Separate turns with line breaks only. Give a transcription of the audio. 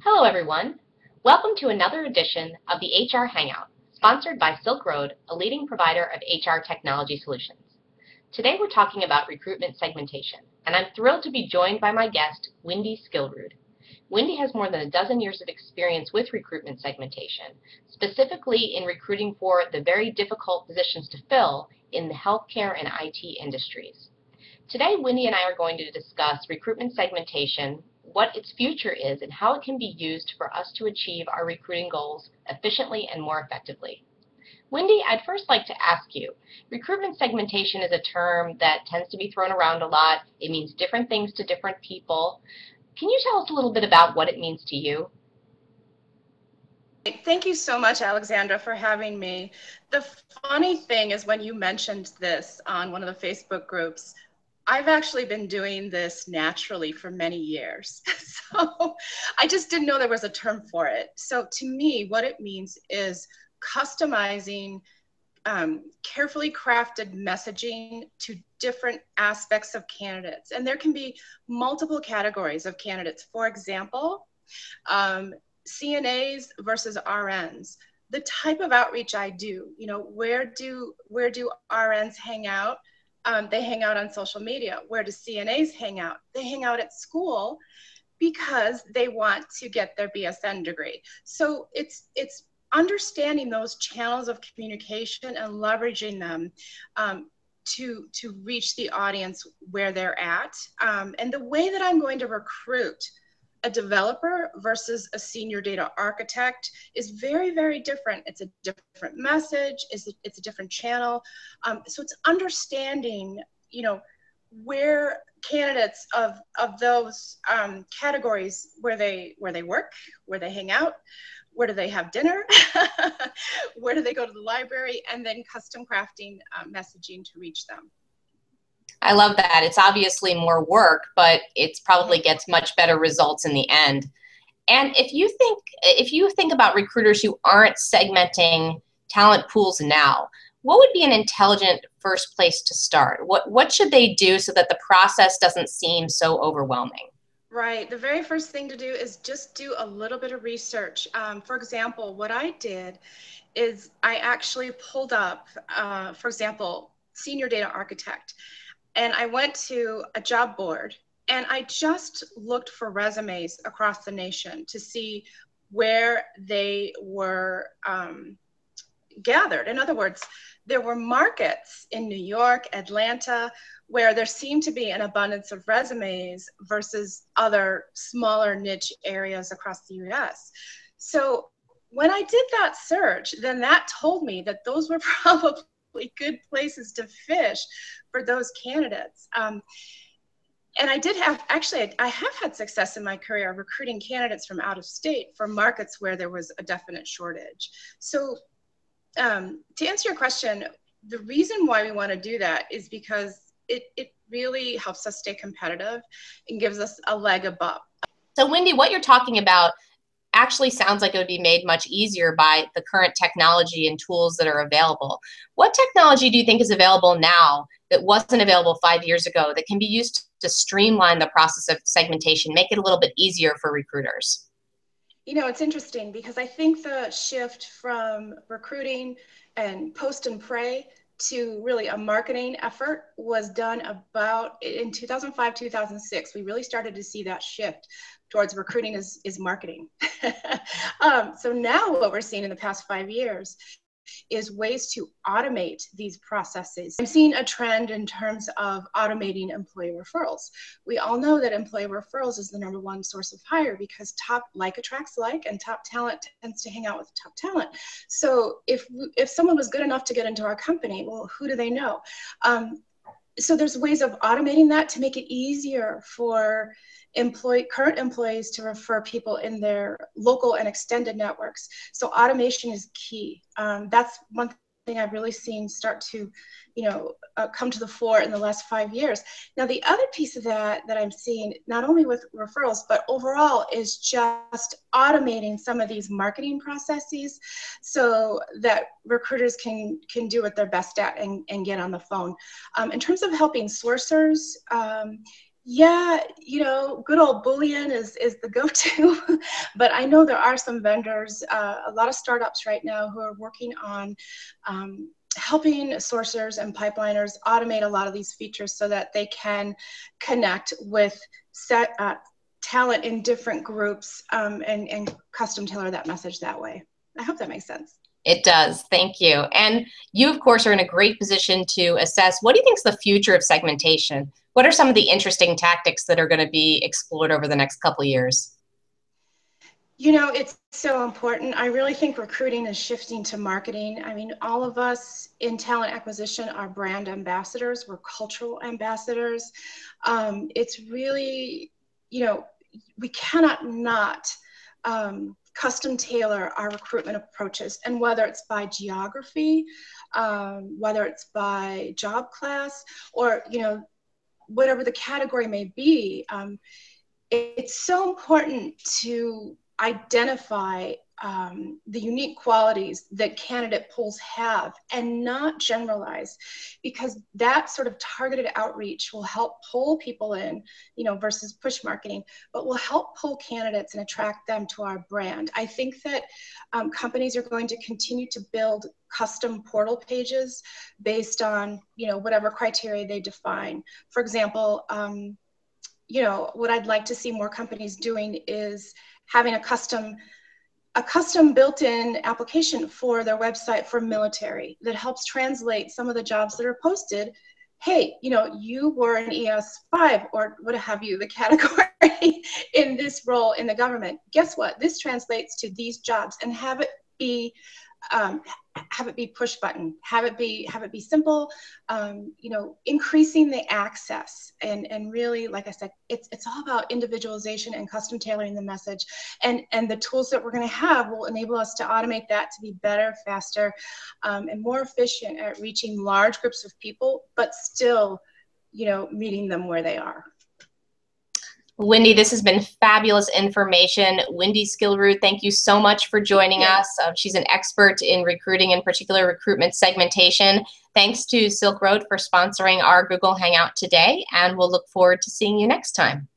Hello everyone. Welcome to another edition of the HR Hangout, sponsored by SilkRoad, a leading provider of HR technology solutions. Today we're talking about recruitment segmentation, and I'm thrilled to be joined by my guest, Wyndi Skillrud. Wyndi has more than a dozen years of experience with recruitment segmentation, specifically in recruiting for the very difficult positions to fill in the healthcare and IT industries. Today, Wyndi and I are going to discuss recruitment segmentation, what its future is, and how it can be used for us to achieve our recruiting goals efficiently and more effectively. Wyndi, I'd first like to ask you, recruitment segmentation is a term that tends to be thrown around a lot. It means different things to different people. Can you tell us a little bit about what it means to you?
Thank you so much, Alexandra, for having me. The funny thing is when you mentioned this on one of the Facebook groups, I've actually been doing this naturally for many years. So I just didn't know there was a term for it. So to me, what it means is customizing carefully crafted messaging to different aspects of candidates. And there can be multiple categories of candidates. For example, CNAs versus RNs. The type of outreach I do, where do RNs hang out? They hang out on social media. Where do CNAs hang out? They hang out at school because they want to get their BSN degree. So it's understanding those channels of communication and leveraging them to reach the audience where they're at. And the way that I'm going to recruit a developer versus a senior data architect is very, very different. It's a different message, it's a different channel. So it's understanding, where candidates of those categories, where they work, where they hang out, where do they have dinner, where do they go to the library, and then custom crafting messaging to reach them.
I love that. It's obviously more work, but it probably gets much better results in the end. And if you think about recruiters who aren't segmenting talent pools now, what would be an intelligent first place to start? What should they do so that the process doesn't seem so overwhelming?
Right. The very first thing to do is just do a little bit of research. For example, what I did is I actually pulled up, for example, senior data architect. And I went to a job board and I just looked for resumes across the nation to see where they were gathered. In other words, there were markets in New York, Atlanta, where there seemed to be an abundance of resumes versus other smaller niche areas across the US. So when I did that search, then that told me that those were probably good places to fish for those candidates. And I have had success in my career recruiting candidates from out of state for markets where there was a definite shortage. So to answer your question, the reason why we want to do that is because it really helps us stay competitive and gives us a leg above.
So Wyndi, what you're talking about actually sounds like it would be made much easier by the current technology and tools that are available. What technology do you think is available now that wasn't available 5 years ago that can be used to streamline the process of segmentation, make it a little bit easier for recruiters?
It's interesting because I think the shift from recruiting and post and pray to really a marketing effort was done about in 2005, 2006. We really started to see that shift towards recruiting is marketing. So now what we're seeing in the past 5 years is ways to automate these processes. I'm seeing a trend in terms of automating employee referrals. We all know that employee referrals is the #1 source of hire because like attracts like, and top talent tends to hang out with top talent. So if someone was good enough to get into our company, well, who do they know? So there's ways of automating that to make it easier for current employees to refer people in their local and extended networks. So automation is key. That's one thing I've really seen start to, come to the fore in the last 5 years. Now, the other piece of that I'm seeing, not only with referrals, but overall, is just automating some of these marketing processes so that recruiters can do what they're best at and get on the phone. In terms of helping sourcers, Yeah, good old Boolean is the go-to, but I know there are some vendors, a lot of startups right now who are working on helping sourcers and pipeliners automate a lot of these features so that they can connect with talent in different groups and custom tailor that message that way. I hope that makes sense.
It does. Thank you. And you, of course, are in a great position to assess what do you think is the future of segmentation? What are some of the interesting tactics that are going to be explored over the next couple of years?
It's so important. I really think recruiting is shifting to marketing. I mean, all of us in talent acquisition are brand ambassadors. We're cultural ambassadors. It's really, we cannot not custom tailor our recruitment approaches, and whether it's by geography, whether it's by job class, or whatever the category may be, it's so important to identify the unique qualities that candidate pools have and not generalize, because that sort of targeted outreach will help pull people in, versus push marketing, but will help pull candidates and attract them to our brand. I think that companies are going to continue to build custom portal pages based on, whatever criteria they define. For example, what I'd like to see more companies doing is having a custom built-in application for their website for military that helps translate some of the jobs that are posted. Hey, you were an ES5 or what have you, the category in this role in the government. Guess what? This translates to these jobs, and have it be push button, have it be simple, increasing the access, and really, like I said, it's all about individualization and custom tailoring the message, and the tools that we're going to have will enable us to automate that to be better, faster, and more efficient at reaching large groups of people, but still, meeting them where they are.
Wyndi, this has been fabulous information. Wyndi Skillrud, thank you so much for joining us. She's an expert in recruiting, in particular recruitment segmentation. Thanks to SilkRoad for sponsoring our Google Hangout today, and we'll look forward to seeing you next time.